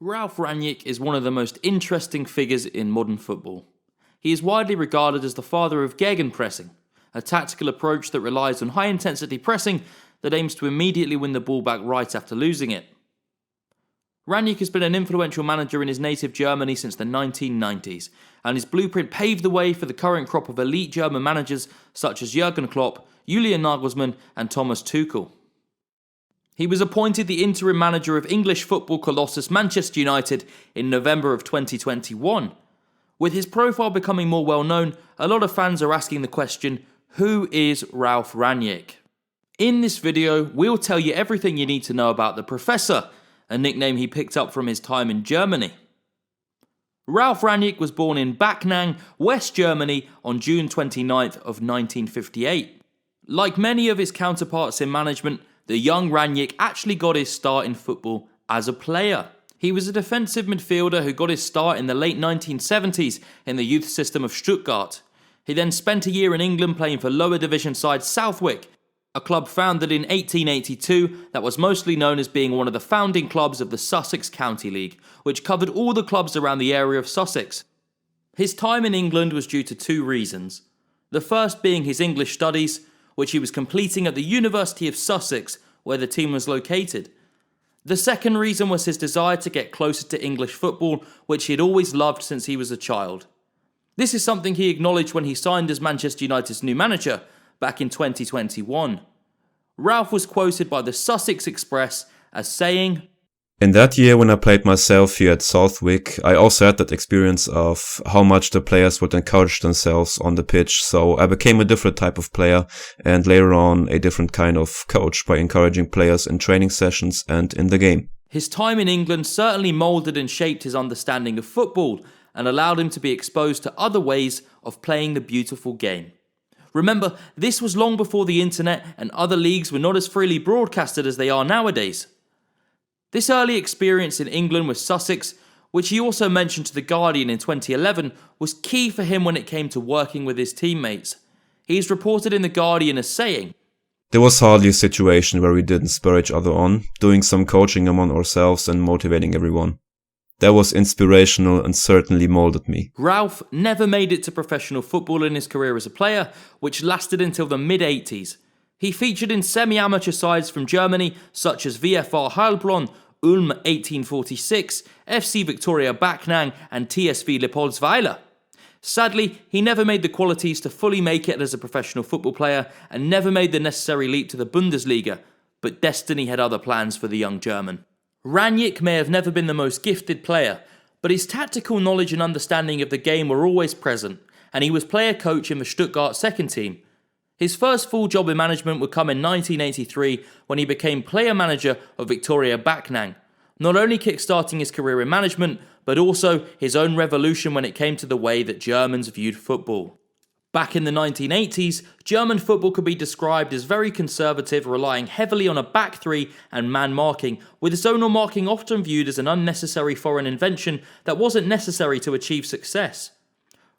Ralf Rangnick is one of the most interesting figures in modern football. He is widely regarded as the father of gegenpressing, a tactical approach that relies on high-intensity pressing that aims to immediately win the ball back right after losing it. Rangnick has been an influential manager in his native Germany since the 1990s, and his blueprint paved the way for the current crop of elite German managers such as Jurgen Klopp, Julian Nagelsmann and Thomas Tuchel. He was appointed the interim manager of English football colossus Manchester United in November of 2021. With his profile becoming more well known, a lot of fans are asking the question, who is Ralf Rangnick? In this video, we'll tell you everything you need to know about the Professor, a nickname he picked up from his time in Germany. Ralf Rangnick was born in Backnang, West Germany on June 29th of 1958. Like many of his counterparts in management, the young Rangnick actually got his start in football as a player. He was a defensive midfielder who got his start in the late 1970s in the youth system of Stuttgart. He then spent a year in England playing for lower division side Southwick, a club founded in 1882 that was mostly known as being one of the founding clubs of the Sussex County League, which covered all the clubs around the area of Sussex. His time in England was due to two reasons. The first being his English studies, which he was completing at the University of Sussex, where the team was located. The second reason was his desire to get closer to English football, which he had always loved since he was a child. This is something he acknowledged when he signed as Manchester United's new manager back in 2021. Ralf was quoted by the Sussex Express as saying, "In that year when I played myself here at Southwick, I also had that experience of how much the players would encourage themselves on the pitch, so I became a different type of player and later on a different kind of coach by encouraging players in training sessions and in the game." His time in England certainly moulded and shaped his understanding of football and allowed him to be exposed to other ways of playing the beautiful game. Remember, this was long before the internet and other leagues were not as freely broadcasted as they are nowadays. This early experience in England with Sussex, which he also mentioned to The Guardian in 2011, was key for him when it came to working with his teammates. He is reported in The Guardian as saying, "There was hardly a situation where we didn't spur each other on, doing some coaching among ourselves and motivating everyone. That was inspirational and certainly molded me." Ralf never made it to professional football in his career as a player, which lasted until the mid-80s. He featured in semi-amateur sides from Germany such as VfR Heilbronn, Ulm 1846, FC Victoria Backnang and TSV Leopoldsweiler. Sadly, he never made the qualities to fully make it as a professional football player and never made the necessary leap to the Bundesliga, but destiny had other plans for the young German. Rangnick may have never been the most gifted player, but his tactical knowledge and understanding of the game were always present, and he was player-coach in the Stuttgart second team. His first full job in management would come in 1983 when he became player-manager of Victoria Backnang, not only kick-starting his career in management, but also his own revolution when it came to the way that Germans viewed football. Back in the 1980s, German football could be described as very conservative, relying heavily on a back three and man marking, with zonal marking often viewed as an unnecessary foreign invention that wasn't necessary to achieve success.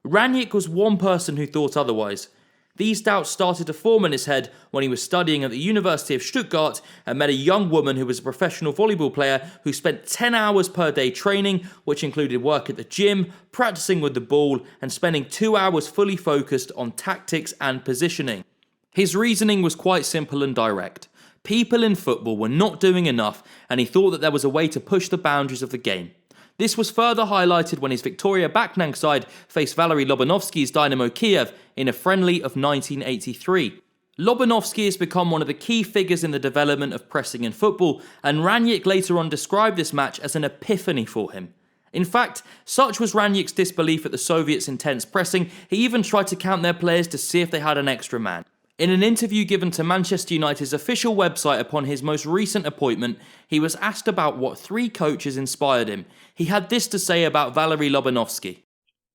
Rangnick was one person who thought otherwise. These doubts started to form in his head when he was studying at the University of Stuttgart and met a young woman who was a professional volleyball player who spent 10 hours per day training, which included work at the gym, practicing with the ball, and spending 2 hours fully focused on tactics and positioning. His reasoning was quite simple and direct. People in football were not doing enough, and he thought that there was a way to push the boundaries of the game. This was further highlighted when his Victoria Backnang side faced Valery Lobanovsky's Dynamo Kiev in a friendly of 1983. Lobanovsky has become one of the key figures in the development of pressing in football, and Rangnick later on described this match as an epiphany for him. In fact, such was Rangnick's disbelief at the Soviets' intense pressing, he even tried to count their players to see if they had an extra man. In an interview given to Manchester United's official website upon his most recent appointment, he was asked about what three coaches inspired him. He had this to say about Valery Lobanovsky.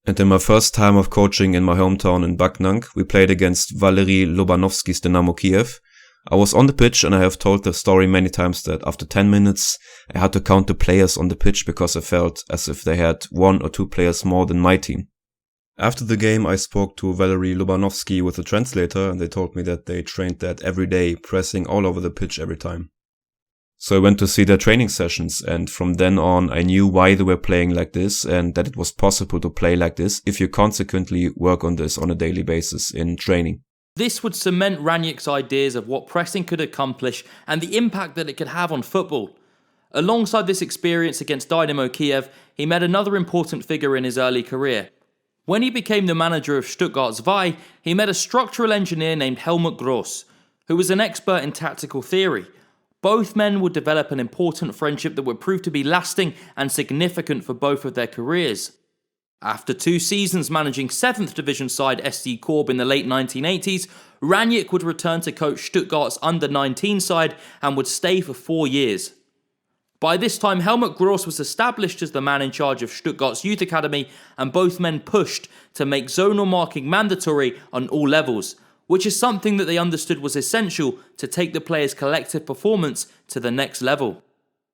"And in my first time of coaching in my hometown in Backnang, we played against Valery Lobanovsky's Dynamo Kiev. I was on the pitch and I have told the story many times that after 10 minutes I had to count the players on the pitch because I felt as if they had 1 or 2 players more than my team. After the game I spoke to Valery Lobanovsky with a translator and they told me that they trained that every day, pressing all over the pitch every time. So I went to see their training sessions, and from then on I knew why they were playing like this and that it was possible to play like this if you consequently work on this on a daily basis in training. This would cement Rangnick's ideas of what pressing could accomplish and the impact that it could have on football. Alongside this experience against Dynamo Kiev, he met another important figure in his early career. When he became the manager of Stuttgart 2, he met a structural engineer named Helmut Gross, who was an expert in tactical theory. Both men would develop an important friendship that would prove to be lasting and significant for both of their careers. After 2 seasons managing 7th Division side SC Corb in the late 1980s, Rangnick would return to coach Stuttgart's under-19 side and would stay for 4 years. By this time, Helmut Gross was established as the man in charge of Stuttgart's youth academy, and both men pushed to make zonal marking mandatory on all levels, which is something that they understood was essential to take the players' collective performance to the next level.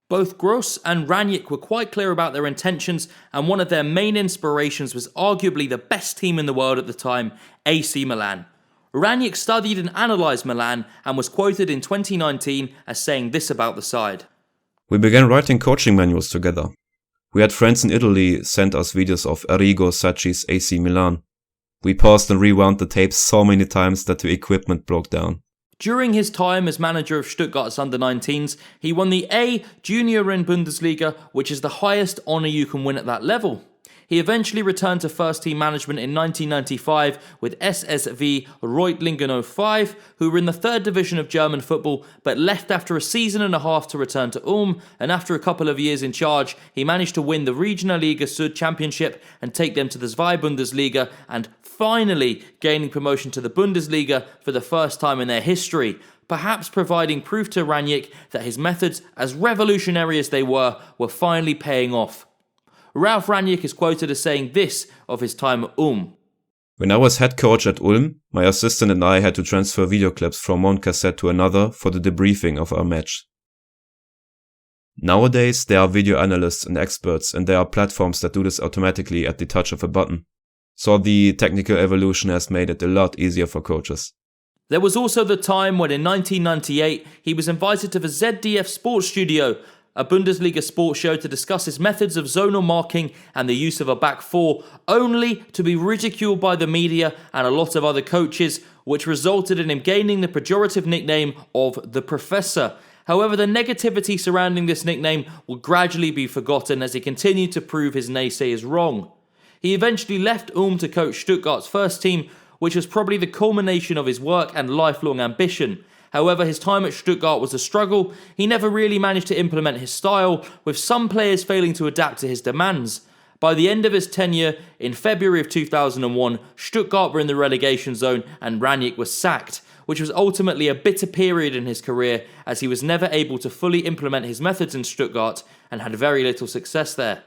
Both Gross and Rangnick were quite clear about their intentions, and one of their main inspirations was arguably the best team in the world at the time, AC Milan. Rangnick studied and analysed Milan and was quoted in 2019 as saying this about the side. We began writing coaching manuals together. We had friends in Italy send us videos of Arrigo Sacchi's AC Milan. We paused and rewound the tapes so many times that the equipment broke down. During his time as manager of Stuttgart's under-19s, he won the A Junioren Bundesliga, which is the highest honour you can win at that level. He eventually returned to first-team management in 1995 with SSV Reutlingen 05, who were in the 3rd division of German football, but left after a season and a half to return to Ulm, and after a couple of years in charge, he managed to win the Regionalliga Süd Championship and take them to the Zweibundesliga, and finally gaining promotion to the Bundesliga for the first time in their history, perhaps providing proof to Rangnick that his methods, as revolutionary as they were finally paying off. Ralf Rangnick is quoted as saying this of his time at Ulm. When I was head coach at Ulm, my assistant and I had to transfer video clips from one cassette to another for the debriefing of our match. Nowadays, there are video analysts and experts, and there are platforms that do this automatically at the touch of a button. So the technical evolution has made it a lot easier for coaches. There was also the time when in 1998 he was invited to the ZDF Sports Studio, a Bundesliga sports show, to discuss his methods of zonal marking and the use of a back four, only to be ridiculed by the media and a lot of other coaches, which resulted in him gaining the pejorative nickname of the Professor. However, the negativity surrounding this nickname will gradually be forgotten as he continued to prove his naysayers wrong. He eventually left Ulm to coach Stuttgart's first team, which was probably the culmination of his work and lifelong ambition. However, his time at Stuttgart was a struggle. He never really managed to implement his style, with some players failing to adapt to his demands. By the end of his tenure, in February of 2001, Stuttgart were in the relegation zone and Rangnick was sacked, which was ultimately a bitter period in his career as he was never able to fully implement his methods in Stuttgart and had very little success there.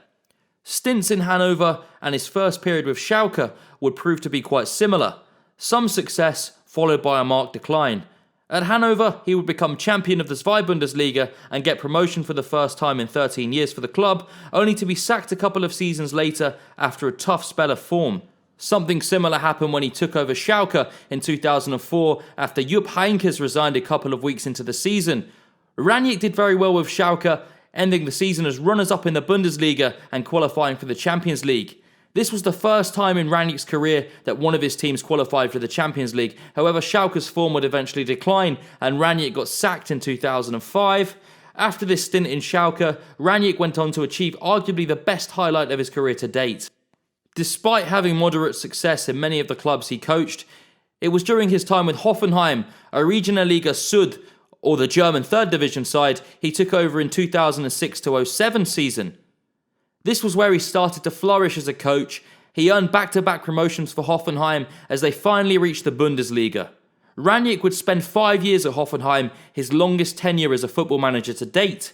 Stints in Hanover and his first period with Schalke would prove to be quite similar. Some success followed by a marked decline. At Hanover, he would become champion of the Zweibundesliga and get promotion for the first time in 13 years for the club, only to be sacked a couple of seasons later after a tough spell of form. Something similar happened when he took over Schalke in 2004 after Jupp Heynckes resigned a couple of weeks into the season. Rangnick did very well with Schalke, ending the season as runners-up in the Bundesliga and qualifying for the Champions League. This was the first time in Rangnick's career that one of his teams qualified for the Champions League. However, Schalke's form would eventually decline and Rangnick got sacked in 2005. After this stint in Schalke, Rangnick went on to achieve arguably the best highlight of his career to date. Despite having moderate success in many of the clubs he coached, it was during his time with Hoffenheim, a Regionalliga Süd, or the German 3rd division side, he took over in 2006-07 season. This was where he started to flourish as a coach. He earned back-to-back promotions for Hoffenheim as they finally reached the Bundesliga. Rangnick would spend 5 years at Hoffenheim, his longest tenure as a football manager to date.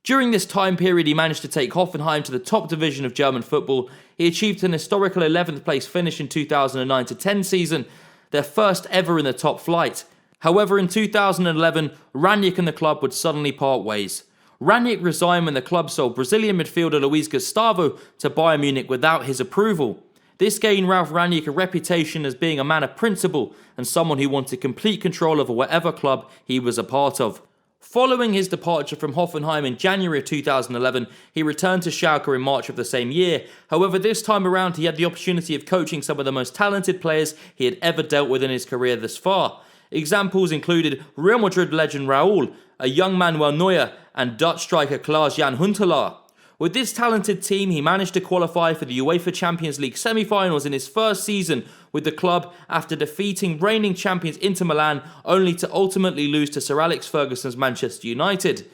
During this time period, he managed to take Hoffenheim to the top division of German football. He achieved an historical 11th place finish in 2009-10 season, their first ever in the top flight. However, in 2011, Rangnick and the club would suddenly part ways. Rangnick resigned when the club sold Brazilian midfielder Luis Gustavo to Bayern Munich without his approval. This gained Ralf Rangnick a reputation as being a man of principle and someone who wanted complete control over whatever club he was a part of. Following his departure from Hoffenheim in January of 2011, he returned to Schalke in March of the same year. However, this time around he had the opportunity of coaching some of the most talented players he had ever dealt with in his career thus far. Examples included Real Madrid legend Raul, a young Manuel Neuer, and Dutch striker Klaas-Jan Huntelaar. With this talented team, he managed to qualify for the UEFA Champions League semi-finals in his first season with the club after defeating reigning champions Inter Milan, only to ultimately lose to Sir Alex Ferguson's Manchester United.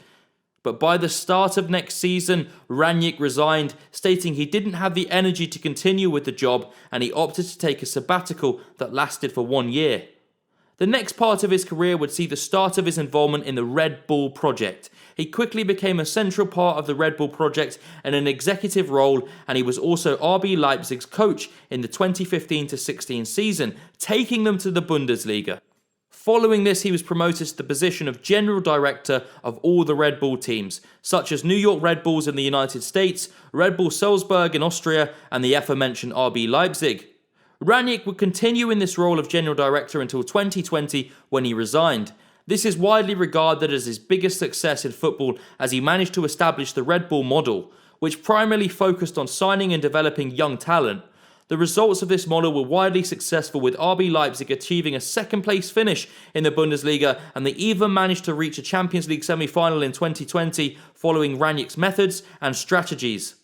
But by the start of next season, Rangnick resigned, stating he didn't have the energy to continue with the job, and he opted to take a sabbatical that lasted for 1 year. The next part of his career would see the start of his involvement in the Red Bull project. He quickly became a central part of the Red Bull project in an executive role, and he was also RB Leipzig's coach in the 2015-16 season, taking them to the Bundesliga. Following this, he was promoted to the position of general director of all the Red Bull teams, such as New York Red Bulls in the United States, Red Bull Salzburg in Austria, and the aforementioned RB Leipzig. Rangnick would continue in this role of general director until 2020 when he resigned. This is widely regarded as his biggest success in football, as he managed to establish the Red Bull model, which primarily focused on signing and developing young talent. The results of this model were widely successful, with RB Leipzig achieving a second-place finish in the Bundesliga, and they even managed to reach a Champions League semi-final in 2020 following Rangnick's methods and strategies.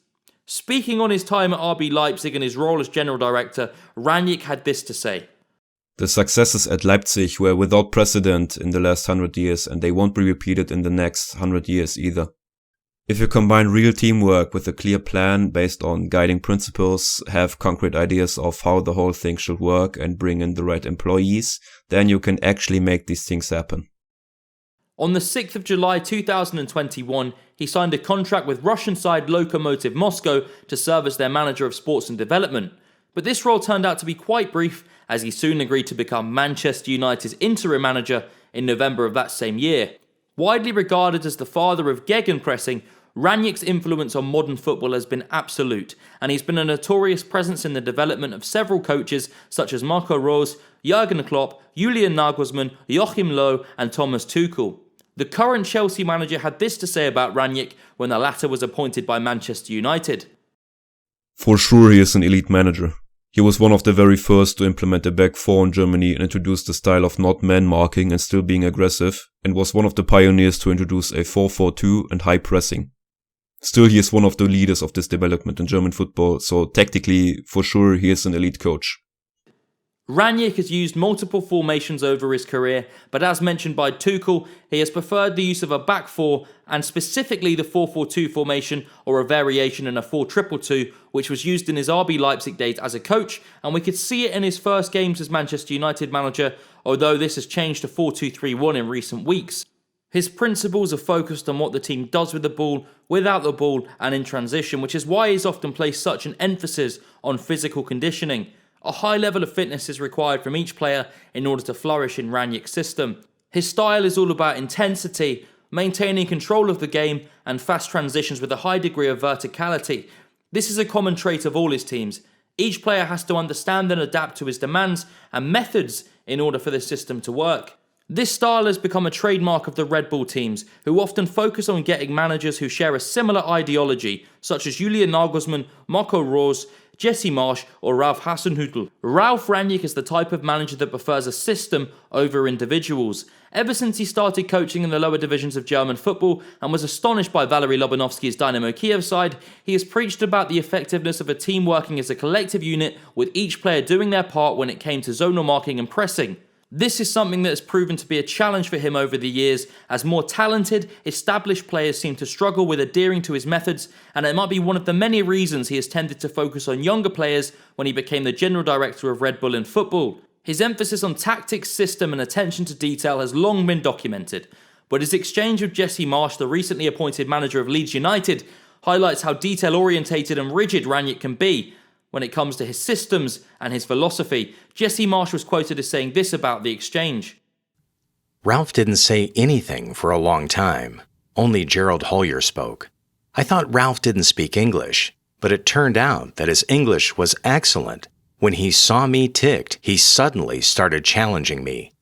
Speaking on his time at RB Leipzig and his role as general director, Rangnick had this to say. The successes at Leipzig were without precedent in the last 100 years, and they won't be repeated in the next 100 years either. If you combine real teamwork with a clear plan based on guiding principles, have concrete ideas of how the whole thing should work, and bring in the right employees, then you can actually make these things happen. On the 6th of July 2021, he signed a contract with Russian side Lokomotiv Moscow to serve as their manager of sports and development. But this role turned out to be quite brief, as he soon agreed to become Manchester United's interim manager in November of that same year. Widely regarded as the father of gegenpressing, Rangnick's influence on modern football has been absolute, and he's been a notorious presence in the development of several coaches such as Marco Rose, Jurgen Klopp, Julian Nagelsmann, Joachim Löw and Thomas Tuchel. The current Chelsea manager had this to say about Rangnick when the latter was appointed by Manchester United. For sure he is an elite manager. He was one of the very first to implement a back four in Germany and introduce the style of not man marking and still being aggressive, and was one of the pioneers to introduce a 4-4-2 and high pressing. Still, he is one of the leaders of this development in German football, so tactically, for sure, he is an elite coach. Rangnick has used multiple formations over his career, but as mentioned by Tuchel, he has preferred the use of a back four, and specifically the 4-4-2 formation, or a variation in a 4-2-2, which was used in his RB Leipzig days as a coach, and we could see it in his first games as Manchester United manager, although this has changed to 4-2-3-1 in recent weeks. His principles are focused on what the team does with the ball, without the ball, and in transition, which is why he's often placed such an emphasis on physical conditioning. A high level of fitness is required from each player in order to flourish in Rangnick's system. His style is all about intensity, maintaining control of the game, and fast transitions with a high degree of verticality. This is a common trait of all his teams. Each player has to understand and adapt to his demands and methods in order for this system to work. This style has become a trademark of the Red Bull teams, who often focus on getting managers who share a similar ideology, such as Julian Nagelsmann, Marco Rose, Jesse Marsch or Ralf Hasenhüttl. Ralf Rangnick is the type of manager that prefers a system over individuals. Ever since he started coaching in the lower divisions of German football and was astonished by Valery Lobanovsky's Dynamo Kiev side, he has preached about the effectiveness of a team working as a collective unit, with each player doing their part when it came to zonal marking and pressing. This is something that has proven to be a challenge for him over the years, as more talented, established players seem to struggle with adhering to his methods, and it might be one of the many reasons he has tended to focus on younger players when he became the general director of Red Bull in football. His emphasis on tactics, system and attention to detail has long been documented, but his exchange with Jesse Marsch, the recently appointed manager of Leeds United, highlights how detail-orientated and rigid Rangnick can be when it comes to his systems and his philosophy. Jesse Marsch was quoted as saying this about the exchange. Ralph didn't say anything for a long time. Only Gerald Hoyer spoke. I thought Ralph didn't speak English, but it turned out that his English was excellent. When he saw me ticked, he suddenly started challenging me.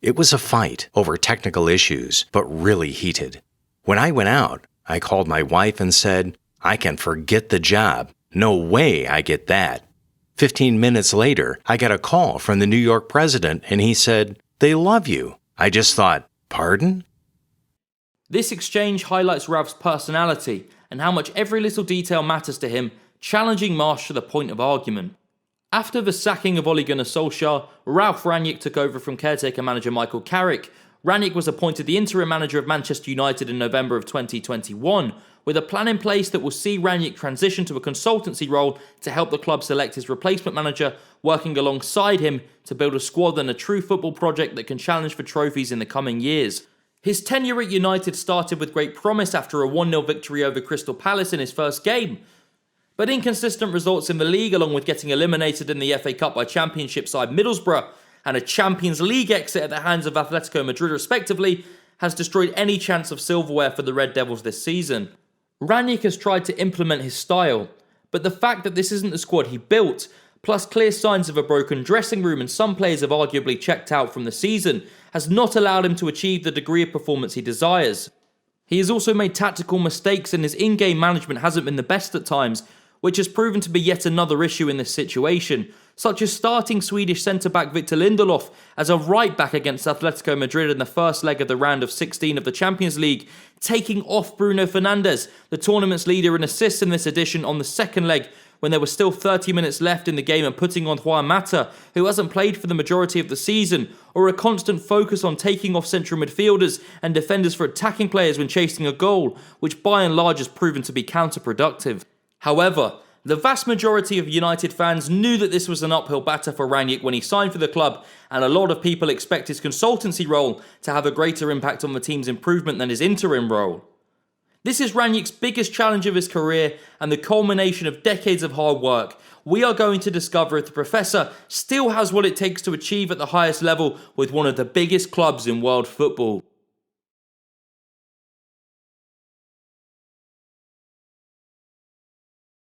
It was a fight over technical issues, but really heated. When I went out, I called my wife and said, "I can forget the job. No way I get that." 15 minutes later, I got a call from the New York president and he said, "They love you." I just thought, pardon? This exchange highlights Ralf's personality and how much every little detail matters to him, challenging Marsch to the point of argument. After the sacking of Ole Gunnar Solskjaer, Ralf Rangnick took over from caretaker manager Michael Carrick. Rangnick was appointed the interim manager of Manchester United in November of 2021, with a plan in place that will see Rangnick transition to a consultancy role to help the club select his replacement manager, working alongside him to build a squad and a true football project that can challenge for trophies in the coming years. His tenure at United started with great promise after a 1-0 victory over Crystal Palace in his first game. But inconsistent results in the league, along with getting eliminated in the FA Cup by Championship side Middlesbrough and a Champions League exit at the hands of Atletico Madrid respectively, has destroyed any chance of silverware for the Red Devils this season. Rangnick has tried to implement his style, but the fact that this isn't the squad he built, plus clear signs of a broken dressing room and some players have arguably checked out from the season, has not allowed him to achieve the degree of performance he desires. He has also made tactical mistakes and his in-game management hasn't been the best at times, which has proven to be yet another issue in this situation, such as starting Swedish centre-back Victor Lindelof as a right-back against Atletico Madrid in the first leg of the round of 16 of the Champions League, taking off Bruno Fernandes, the tournament's leader in assists in this edition, on the second leg when there were still 30 minutes left in the game, and putting on Juan Mata, who hasn't played for the majority of the season, or a constant focus on taking off central midfielders and defenders for attacking players when chasing a goal, which by and large has proven to be counterproductive. However, the vast majority of United fans knew that this was an uphill battle for Rangnick when he signed for the club, and a lot of people expect his consultancy role to have a greater impact on the team's improvement than his interim role. This is Rangnick's biggest challenge of his career and the culmination of decades of hard work. We are going to discover if the Professor still has what it takes to achieve at the highest level with one of the biggest clubs in world football.